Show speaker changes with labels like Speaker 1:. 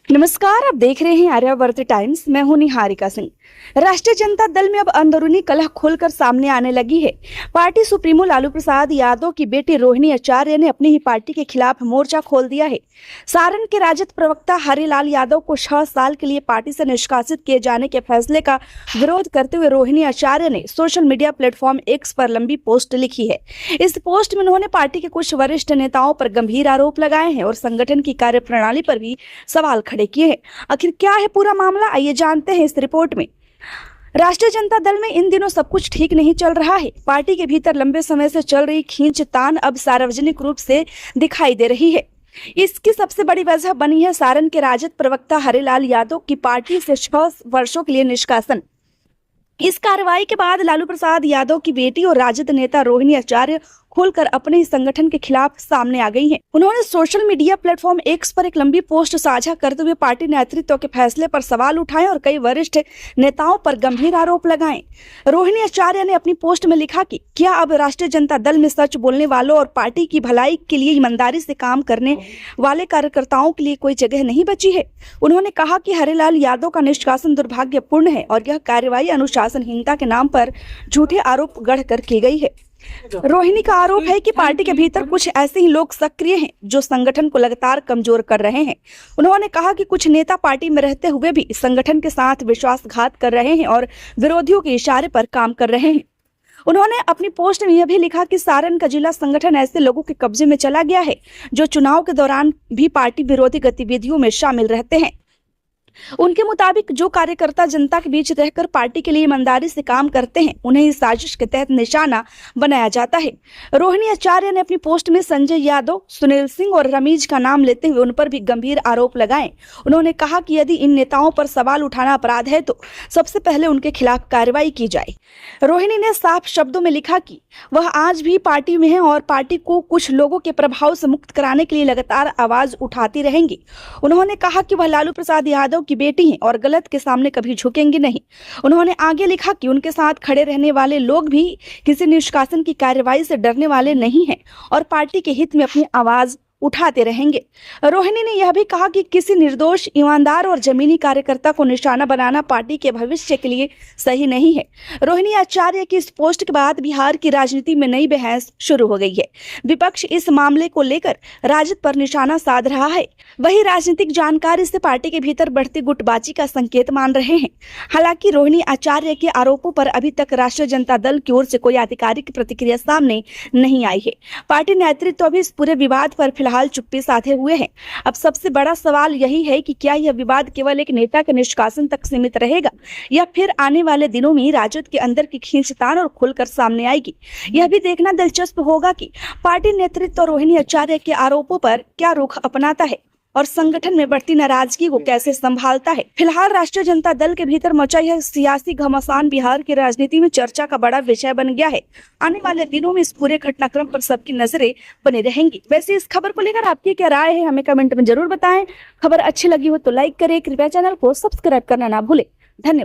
Speaker 1: नमस्कार, आप देख रहे हैं आर्यावर्त टाइम्स। मैं हूं निहारिका सिंह। राष्ट्रीय जनता दल में अब अंदरूनी कलह खुलकर सामने आने लगी है। पार्टी सुप्रीमो लालू प्रसाद यादव की बेटी रोहिणी आचार्य ने अपनी ही पार्टी के खिलाफ मोर्चा खोल दिया है। सारण के राजद प्रवक्ता हरिलाल यादव को 6 साल के लिए पार्टी से निष्कासित किए जाने के फैसले का विरोध करते हुए रोहिणी आचार्य ने सोशल मीडिया प्लेटफॉर्म एक्स पर लंबी पोस्ट लिखी है। इस पोस्ट में उन्होंने पार्टी के कुछ वरिष्ठ नेताओं पर गंभीर आरोप लगाए हैं और संगठन की कार्यप्रणाली पर भी सवाल खड़े किए हैं। आखिर क्या है पूरा मामला, आइए जानते हैं इस रिपोर्ट में। राष्ट्रीय जनता दल में इन दिनों सब कुछ ठीक नहीं चल रहा है। पार्टी के भीतर लंबे समय से चल रही खींचतान अब सार्वजनिक रूप से दिखाई दे रही है। इसकी सबसे बड़ी वजह बनी है सारण के राजद प्रवक्ता हरिलाल यादव की पार्टी से 6 वर्षों के लिए निष्कासन। इस कार्रवाई के बाद लालू प्रसाद यादव की बेटी और राजद नेता रोहिणी आचार्य खुलकर अपने ही संगठन के खिलाफ सामने आ गई हैं। उन्होंने सोशल मीडिया प्लेटफॉर्म एक्स पर एक लंबी पोस्ट साझा करते हुए पार्टी नेतृत्व के फैसले पर सवाल उठाए और कई वरिष्ठ नेताओं पर गंभीर आरोप लगाए। रोहिणी आचार्य ने अपनी पोस्ट में लिखा कि क्या अब राष्ट्रीय जनता दल में सच बोलने वालों और पार्टी की भलाई के लिए ईमानदारी से काम करने वाले कार्यकर्ताओं के लिए कोई जगह नहीं बची है। उन्होंने कहा कि हरिलाल यादव का निष्कासन दुर्भाग्यपूर्ण है और यह कार्रवाई अनुशासनहीनता के नाम पर झूठे आरोप गढ़कर की गई है। रोहिणी का आरोप है कि पार्टी के भीतर कुछ ऐसे ही लोग सक्रिय हैं जो संगठन को लगातार कमजोर कर रहे हैं। उन्होंने कहा कि कुछ नेता पार्टी में रहते हुए भी संगठन के साथ विश्वासघात कर रहे हैं और विरोधियों के इशारे पर काम कर रहे हैं। उन्होंने अपनी पोस्ट में यह भी लिखा कि सारण का जिला संगठन ऐसे लोगों के कब्जे में चला गया है जो चुनाव के दौरान भी पार्टी विरोधी गतिविधियों में शामिल रहते हैं। उनके मुताबिक जो कार्यकर्ता जनता के बीच रहकर पार्टी के लिए ईमानदारी से काम करते हैं उन्हें इस साजिश के तहत निशाना बनाया जाता है। रोहिणी आचार्य ने अपनी पोस्ट में संजय यादव, सुनील सिंह और रमीज का नाम लेते हुए उन पर भी गंभीर आरोप लगाए। उन्होंने कहा कि यदि इन नेताओं पर सवाल उठाना अपराध है तो सबसे पहले उनके खिलाफ कार्रवाई की जाए। रोहिणी ने साफ शब्दों में लिखा कि वह आज भी पार्टी में है और पार्टी को कुछ लोगों के प्रभाव से मुक्त कराने के लिए लगातार आवाज उठाती रहेंगी। उन्होंने कहा कि वह लालू प्रसाद यादव की बेटी हैं और गलत के सामने कभी झुकेंगे नहीं। उन्होंने आगे लिखा कि उनके साथ खड़े रहने वाले लोग भी किसी निष्कासन की कार्रवाई से डरने वाले नहीं हैं और पार्टी के हित में अपनी आवाज उठाते रहेंगे। रोहिणी ने यह भी कहा कि किसी निर्दोष, ईमानदार और जमीनी कार्यकर्ता को निशाना बनाना पार्टी के भविष्य के लिए सही नहीं है। रोहिणी आचार्य की इस पोस्ट के बाद बिहार की राजनीति में नई बहस शुरू हो गई है। विपक्ष इस मामले को लेकर राजद पर निशाना साध रहा है। वही राजनीतिक जानकार इसे पार्टी के भीतर बढ़ती गुटबाजी का संकेत मान रहे हैं। हालांकि रोहिणी आचार्य के आरोपों पर अभी तक राष्ट्रीय जनता दल की ओर से कोई आधिकारिक प्रतिक्रिया सामने नहीं आई है। पार्टी नेतृत्व भी इस पूरे विवाद पर फिलहाल चुप्पी साधे हुए हैं। अब सबसे बड़ा सवाल यही है कि क्या यह विवाद केवल एक नेता के निष्कासन तक सीमित रहेगा या फिर आने वाले दिनों में राजद के अंदर की खींचतान और खुलकर सामने आएगी। यह भी देखना दिलचस्प होगा कि पार्टी नेतृत्व रोहिणी आचार्य के आरोपों पर क्या रुख अपनाता है और संगठन में बढ़ती नाराजगी को कैसे संभालता है। फिलहाल राष्ट्रीय जनता दल के भीतर मचा यह सियासी घमासान बिहार की राजनीति में चर्चा का बड़ा विषय बन गया है। आने वाले दिनों में इस पूरे घटनाक्रम पर सबकी नजरें बनी रहेंगी। वैसे इस खबर को लेकर आपकी क्या राय है, हमें कमेंट में जरूर बताएं। खबर अच्छी लगी हो तो लाइक करें, कृपया चैनल को सब्सक्राइब करना ना भूलें। धन्यवाद।